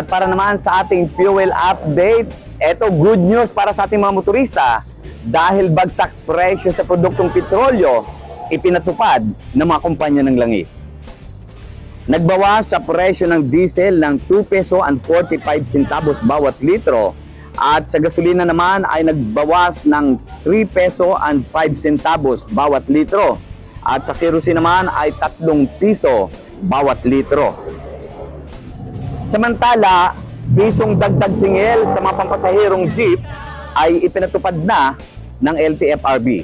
At para naman sa ating fuel update, eto good news para sa ating mga motorista dahil bagsak presyo sa produktong petrolyo ipinatupad ng mga kumpanya ng langis. Nagbawas sa presyo ng diesel ng 2 peso and 45 centavos bawat litro at sa gasolina naman ay nagbawas ng 3 peso and 5 centavos bawat litro at sa kerosene naman ay 3 piso bawat litro. Samantala, pisong dagdag singil sa mga pampasahirong jeep ay ipinatupad na ng LTFRB.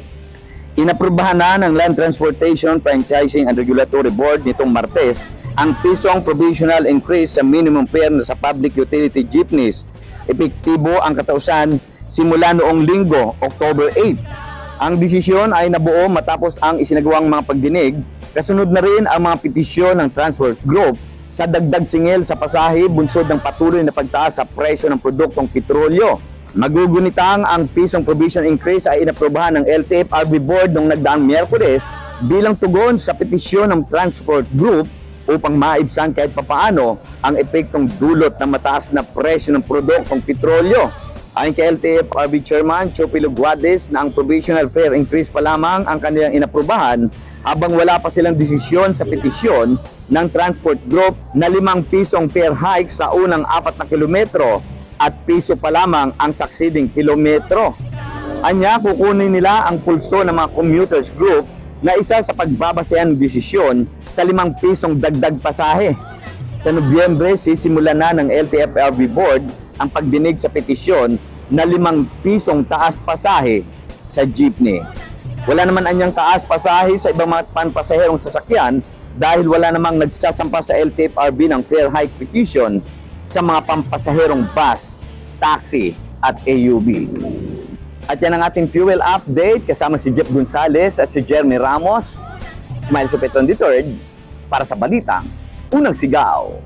Inaprubahan na ng Land Transportation Franchising and Regulatory Board nitong Martes ang pisong provisional increase sa minimum fare sa public utility jeepneys. Epektibo ang katausan simula noong Linggo, October 8. Ang desisyon ay nabuo matapos ang isinagawang mga pagdinig, kasunod na rin ang mga petisyon ng Transport Group sa dagdag singil sa pasahe bunsod ng patuloy na pagtaas sa presyo ng produktong petrolyo. Magugunitang ang pisong provision increase ay inaprobahan ng LTFRB Board noong nagdaang Miyerkules bilang tugon sa petisyon ng Transport Group upang maibsan kahit papaano ang epektong dulot ng mataas na presyo ng produktong petrolyo. Ayon kay LTFRB Chairman Chopilo Guades na ang provisional fare increase pa lamang ang kanilang inaprobahan habang wala pa silang desisyon sa petisyon ng Transport Group na 5 pisong fare hike sa unang 4 na kilometro at piso pa lamang ang succeeding kilometro. Anya, kukunin nila ang pulso ng mga commuters group na isa sa pagbabasehan ng desisyon sa 5 pisong dagdag pasahe. Sa Nobyembre, sisimulan na ng LTFRB Board ang pagdinig sa petisyon na 5 pisong taas pasahe sa jeepney. Wala naman anyang taas pasahe sa ibang mga panpasaherong sasakyan dahil wala namang nagsasampa sa LTFRB ng fare hike petition sa mga pampasaherong bus, taxi at AUV. At yan ang ating fuel update kasama si Jeff Gonzalez at si Jeremy Ramos. Smile Supetron III para sa Balitang Unang Sigaw.